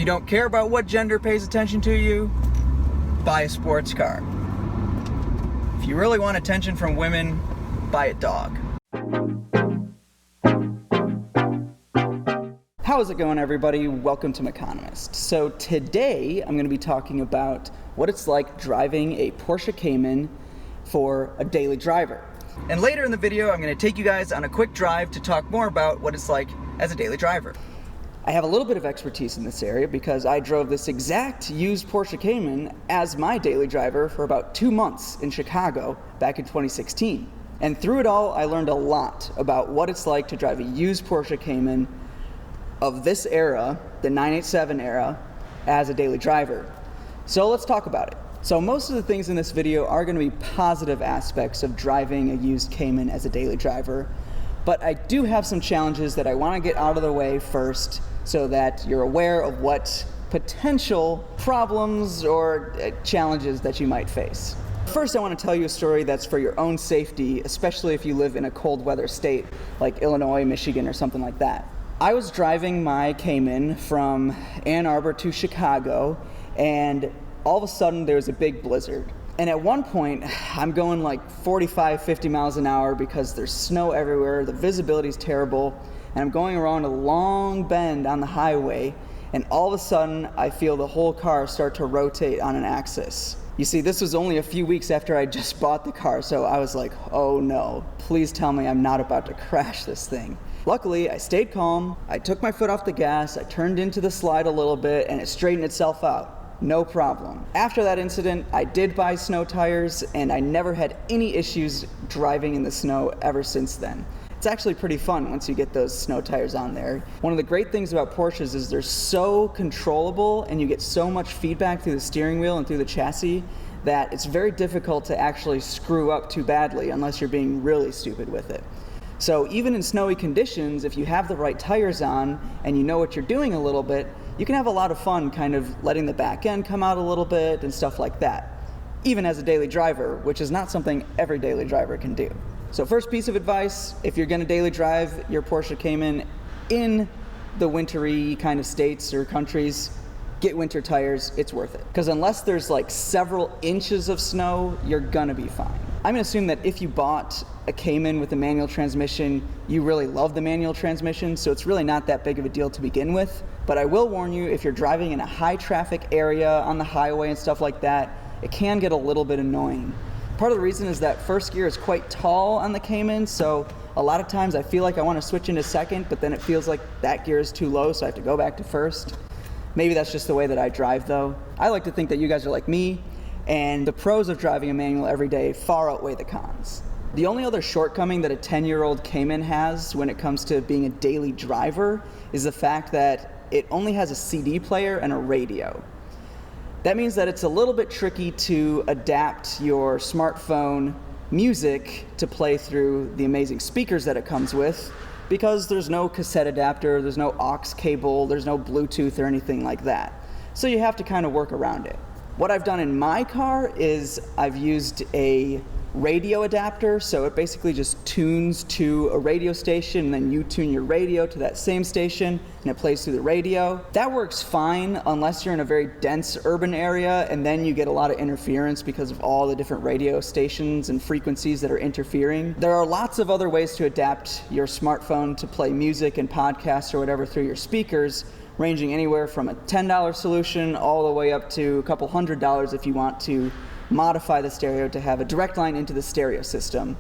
you don't care about what gender pays attention to you, buy a sports car. If you really want attention from women, buy a dog. How's it going, everybody? Welcome to Meconomist. So today I'm going to be talking about what it's like driving a Porsche Cayman for a daily driver. And later in the video I'm going to take you guys on a quick drive to talk more about what it's like as a daily driver. I have a little bit of expertise in this area because I drove this exact used Porsche Cayman as my daily driver for about 2 months in Chicago back in 2016. And through it all, I learned a lot about what it's like to drive a used Porsche Cayman of this era, the 987 era, as a daily driver. So let's talk about it. So most of the things in this video are going to be positive aspects of driving a used Cayman as a daily driver, but I do have some challenges that I want to get out of the way first so that you're aware of what potential problems or challenges that you might face. First, I want to tell you a story that's for your own safety, especially if you live in a cold weather state like Illinois, Michigan, or something like that. I was driving my Cayman from Ann Arbor to Chicago, and all of a sudden there was a big blizzard. And at one point, I'm going like 45, 50 miles an hour because there's snow everywhere, the visibility is terrible, and I'm going around a long bend on the highway, and all of a sudden I feel the whole car start to rotate on an axis. You see, this was only a few weeks after I just bought the car, so I was like, oh no, please tell me I'm not about to crash this thing. Luckily, I stayed calm, I took my foot off the gas, I turned into the slide a little bit, and it straightened itself out. No problem. After that incident, I did buy snow tires, and I never had any issues driving in the snow ever since then. It's actually pretty fun once you get those snow tires on there. One of the great things about Porsches is they're so controllable and you get so much feedback through the steering wheel and through the chassis that it's very difficult to actually screw up too badly unless you're being really stupid with it. So even in snowy conditions, if you have the right tires on and you know what you're doing a little bit, you can have a lot of fun kind of letting the back end come out a little bit and stuff like that, even as a daily driver, which is not something every daily driver can do. So first piece of advice, if you're gonna daily drive your Porsche Cayman in the wintry kind of states or countries, get winter tires, it's worth it. Because unless there's like several inches of snow, you're gonna be fine. I'm gonna assume that if you bought a Cayman with a manual transmission, you really love the manual transmission, so it's really not that big of a deal to begin with. But I will warn you, if you're driving in a high traffic area on the highway and stuff like that, it can get a little bit annoying. Part of the reason is that first gear is quite tall on the Cayman, so a lot of times I feel like I want to switch into second, but then it feels like that gear is too low, so I have to go back to first. Maybe that's just the way that I drive, though. I like to think that you guys are like me, and the pros of driving a manual every day far outweigh the cons. The only other shortcoming that a 10-year-old Cayman has when it comes to being a daily driver is the fact that it only has a CD player and a radio. That means that it's a little bit tricky to adapt your smartphone music to play through the amazing speakers that it comes with, because there's no cassette adapter, there's no aux cable, there's no Bluetooth or anything like that. So you have to kind of work around it. What I've done in my car is I've used a radio adapter, so it basically just tunes to a radio station, and then you tune your radio to that same station and it plays through the radio. That works fine unless you're in a very dense urban area, and then you get a lot of interference because of all the different radio stations and frequencies that are interfering. There are lots of other ways to adapt your smartphone to play music and podcasts or whatever through your speakers, ranging anywhere from a $10 solution all the way up to a couple $100 if you want to modify the stereo to have a direct line into the stereo system.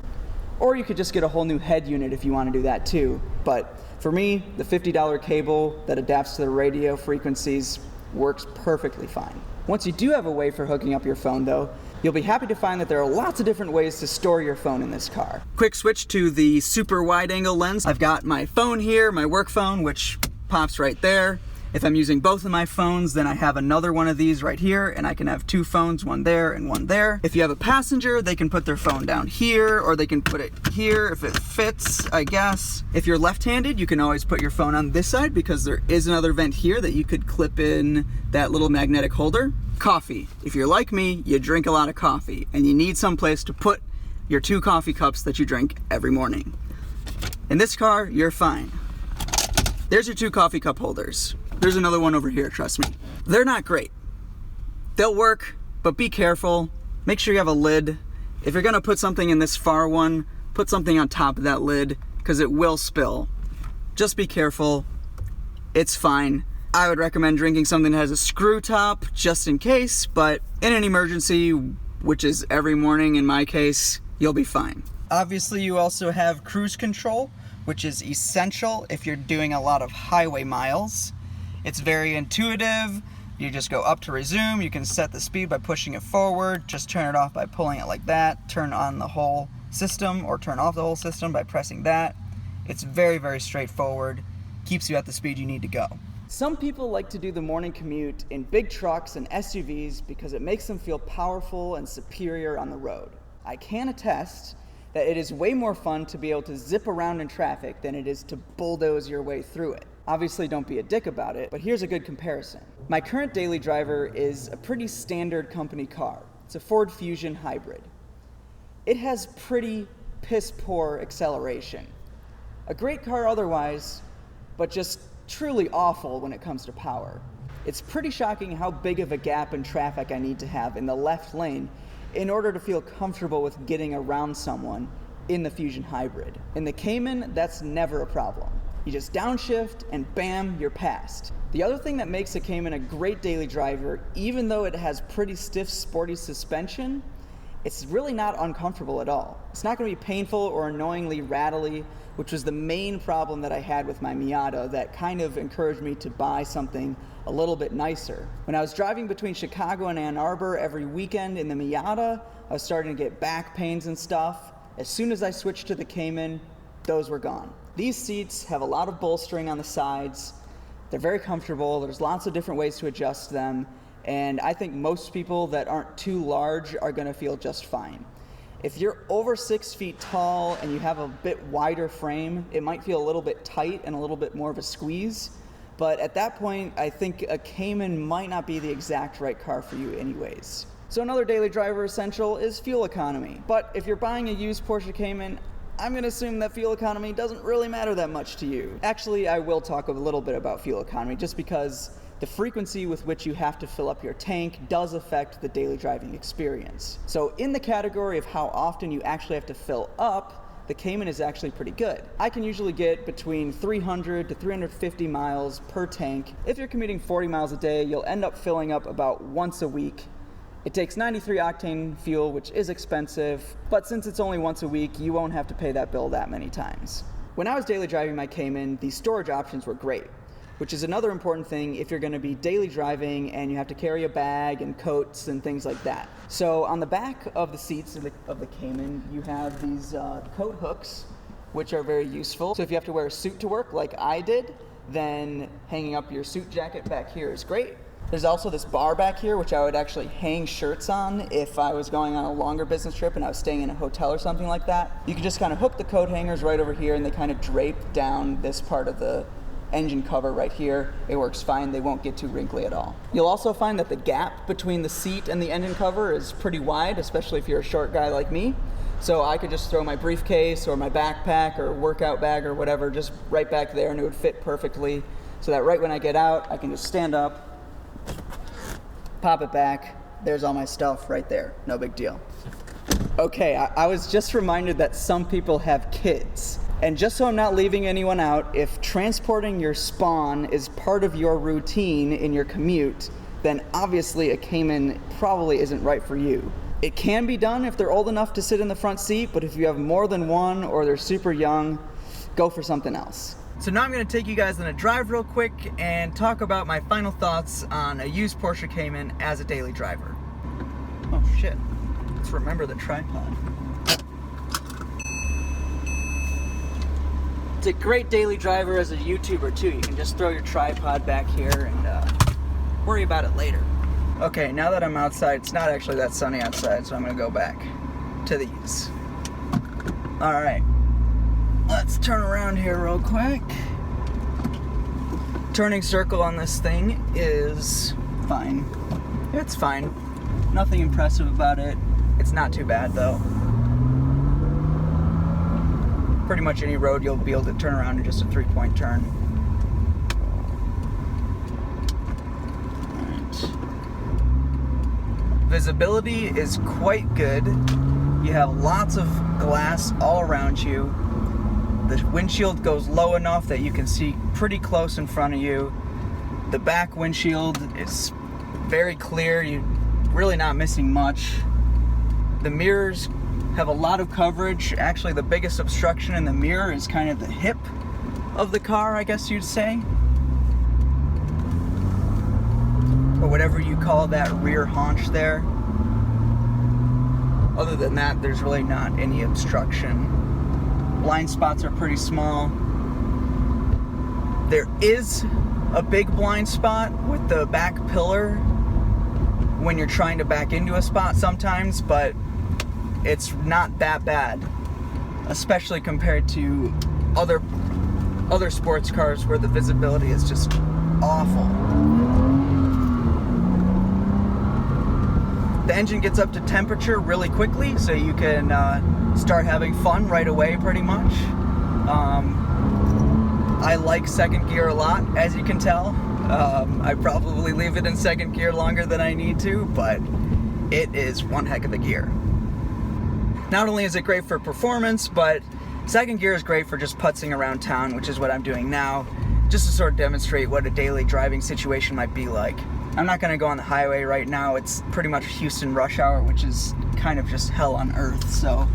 Or you could just get a whole new head unit if you want to do that too. But for me, the $50 cable that adapts to the radio frequencies works perfectly fine. Once you do have a way for hooking up your phone though, you'll be happy to find that there are lots of different ways to store your phone in this car. Quick switch to the super wide angle lens. I've got my phone here, my work phone, which pops right there. If I'm using both of my phones, then I have another one of these right here, and I can have two phones, one there and one there. If you have a passenger, they can put their phone down here, or they can put it here if it fits, I guess. If you're left-handed, you can always put your phone on this side because there is another vent here that you could clip in that little magnetic holder. Coffee. If you're like me, you drink a lot of coffee, and you need some place to put your 2 coffee cups that you drink every morning. In this car, you're fine. There's your 2 coffee cup holders. There's another one over here, trust me. They're not great. They'll work, but be careful. Make sure you have a lid. If you're gonna put something in this far one, put something on top of that lid, because it will spill. Just be careful. It's fine. I would recommend drinking something that has a screw top, just in case, but in an emergency, which is every morning in my case, you'll be fine. Obviously, you also have cruise control, which is essential if you're doing a lot of highway miles. It's very intuitive. You just go up to resume. You can set the speed by pushing it forward. Just turn it off by pulling it like that. Turn on the whole system or turn off the whole system by pressing that. It's very, very straightforward. Keeps you at the speed you need to go. Some people like to do the morning commute in big trucks and SUVs because it makes them feel powerful and superior on the road. I can attest that it is way more fun to be able to zip around in traffic than it is to bulldoze your way through it. Obviously, don't be a dick about it, but here's a good comparison. My current daily driver is a pretty standard company car. It's a Ford Fusion hybrid. It has pretty piss-poor acceleration. A great car otherwise, but just truly awful when it comes to power. It's pretty shocking how big of a gap in traffic I need to have in the left lane in order to feel comfortable with getting around someone in the Fusion hybrid. In the Cayman, that's never a problem. You just downshift and bam, you're past. The other thing that makes the Cayman a great daily driver, even though it has pretty stiff, sporty suspension, it's really not uncomfortable at all. It's not gonna be painful or annoyingly rattly, which was the main problem that I had with my Miata that kind of encouraged me to buy something a little bit nicer. When I was driving between Chicago and Ann Arbor every weekend in the Miata, I was starting to get back pains and stuff. As soon as I switched to the Cayman, those were gone. These seats have a lot of bolstering on the sides. They're very comfortable. There's lots of different ways to adjust them. And I think most people that aren't too large are gonna feel just fine. If you're over 6 feet tall and you have a bit wider frame, it might feel a little bit tight and a little bit more of a squeeze. But at that point, I think a Cayman might not be the exact right car for you anyways. So another daily driver essential is fuel economy. But if you're buying a used Porsche Cayman, I'm gonna assume that fuel economy doesn't really matter that much to you. Actually, I will talk a little bit about fuel economy just because the frequency with which you have to fill up your tank does affect the daily driving experience. So in the category of how often you actually have to fill up, the Cayman is actually pretty good. I can usually get between 300 to 350 miles per tank. If you're commuting 40 miles a day, you'll end up filling up about once a week. It takes 93 octane fuel, which is expensive, but since it's only once a week, you won't have to pay that bill that many times. When I was daily driving my Cayman, the storage options were great, which is another important thing if you're gonna be daily driving and you have to carry a bag and coats and things like that. So on the back of the seats of the Cayman, you have these coat hooks, which are very useful. So if you have to wear a suit to work like I did, then hanging up your suit jacket back here is great. There's also this bar back here, which I would actually hang shirts on if I was going on a longer business trip and I was staying in a hotel or something like that. You can just kind of hook the coat hangers right over here and they kind of drape down this part of the engine cover right here. It works fine. They won't get too wrinkly at all. You'll also find that the gap between the seat and the engine cover is pretty wide, especially if you're a short guy like me. So I could just throw my briefcase or my backpack or workout bag or whatever just right back there and it would fit perfectly so that right when I get out, I can just stand up, pop it back, there's all my stuff right there, no big deal. Okay, I was just reminded that some people have kids. And just so I'm not leaving anyone out, if transporting your spawn is part of your routine in your commute, then obviously a Cayman probably isn't right for you. It can be done if they're old enough to sit in the front seat, but if you have more than one or they're super young, go for something else. So now I'm going to take you guys on a drive real quick and talk about my final thoughts on a used Porsche Cayman as a daily driver. Oh shit, let's remember the tripod. It's a great daily driver as a YouTuber too. You can just throw your tripod back here and worry about it later. Okay, now that I'm outside, it's not actually that sunny outside, so I'm going to go back to these. Alright. Let's turn around here real quick. Turning circle on this thing is fine. It's fine. Nothing impressive about it. It's not too bad though. Pretty much any road you'll be able to turn around in just a 3-point turn. visibility is quite good. You have lots of glass all around you. The windshield goes low enough that you can see pretty close in front of you. The back windshield is very clear. You're really not missing much. The mirrors have a lot of coverage. Actually, the biggest obstruction in the mirror is kind of the hip of the car, I guess you'd say. Or whatever you call that rear haunch there. Other than that, there's really not any obstruction. Blind spots are pretty small. There is a big blind spot with the back pillar when you're trying to back into a spot sometimes, but it's not that bad, especially compared to other sports cars where the visibility is just awful. The engine gets up to temperature really quickly, so you can start having fun right away pretty much. I like second gear a lot, as you can tell. I probably leave it in second gear longer than I need to, but it is one heck of a gear. Not only is it great for performance, but second gear is great for just putzing around town, which is what I'm doing now, just to sort of demonstrate what a daily driving situation might be like. I'm not going to go on the highway right now. It's pretty much Houston rush hour, which is kind of just hell on earth, so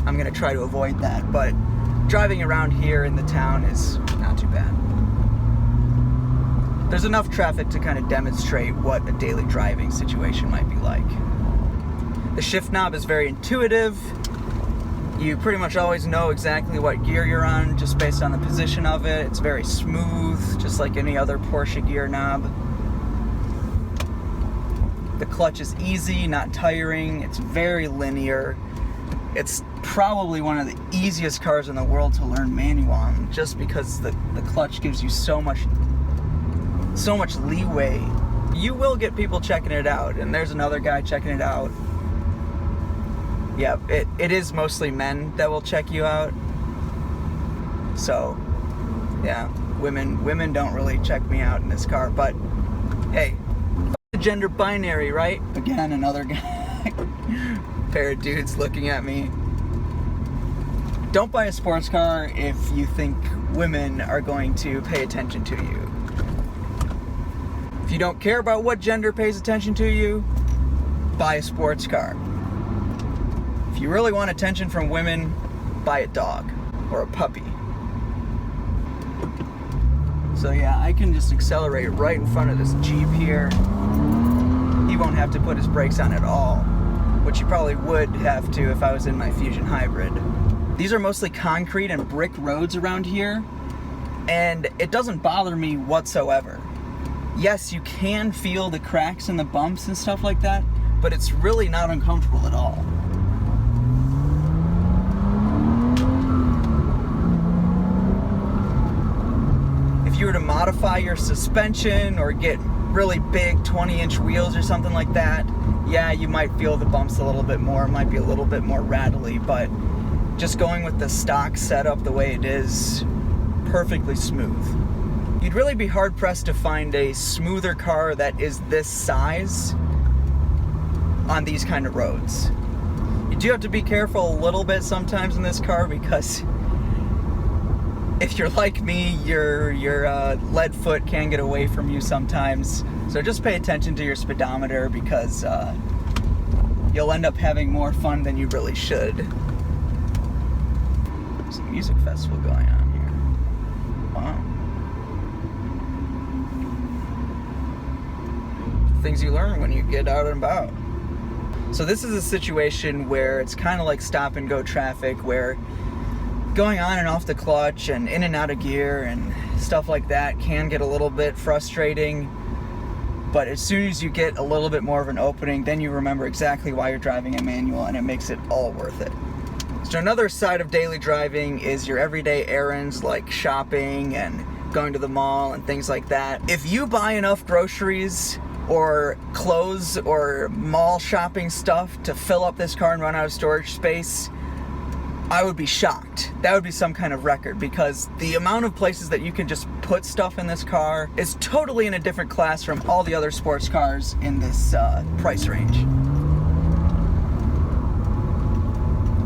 I'm going to try to avoid that. But driving around here in the town is not too bad. There's enough traffic to kind of demonstrate what a daily driving situation might be like. The shift knob is very intuitive. You pretty much always know exactly what gear you're on just based on the position of it. It's very smooth, just like any other Porsche gear knob. The clutch is easy, not tiring. It's very linear. It's probably one of the easiest cars in the world to learn manual on, just because the clutch gives you so much leeway. You will get people checking it out, and there's another guy checking it out. Yeah, it is mostly men that will check you out. So, yeah, women don't really check me out in this car, but hey, the gender binary, right? Again, another guy. Pair of dudes looking at me. Don't buy a sports car if you think women are going to pay attention to you. If you don't care about what gender pays attention to you, buy a sports car. If you really want attention from women, buy a dog or a puppy. So yeah, I can just accelerate right in front of this Jeep here. He won't have to put his brakes on at all, which he probably would have to if I was in my Fusion Hybrid. These are mostly concrete and brick roads around here, and it doesn't bother me whatsoever. Yes, you can feel the cracks and the bumps and stuff like that, but it's really not uncomfortable at all. If you were to modify your suspension or get really big 20-inch wheels or something like that, yeah, you might feel the bumps a little bit more. It might be a little bit more rattly, but just going with the stock setup the way it is, perfectly smooth. You'd really be hard-pressed to find a smoother car that is this size on these kind of roads. You do have to be careful a little bit sometimes in this car, because if you're like me, your lead foot can get away from you sometimes. So just pay attention to your speedometer, because you'll end up having more fun than you really should. There's a music festival going on here. Wow. Things you learn when you get out and about. So this is a situation where it's kind of like stop and go traffic, where going on and off the clutch and in and out of gear and stuff like that can get a little bit frustrating, but as soon as you get a little bit more of an opening, then you remember exactly why you're driving a manual, and it makes it all worth it. So another side of daily driving is your everyday errands, like shopping and going to the mall and things like that. If you buy enough groceries or clothes or mall shopping stuff to fill up this car and run out of storage space, I would be shocked. That would be some kind of record, because the amount of places that you can just put stuff in this car is totally in a different class from all the other sports cars in this price range.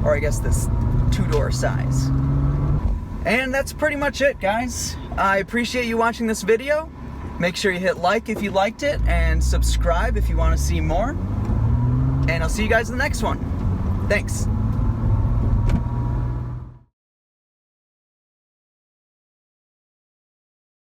or I guess this two-door size. And that's pretty much it, guys. I appreciate you watching this video. Make sure you hit like if you liked it, and subscribe if you want to see more. And I'll see you guys in the next one. Thanks.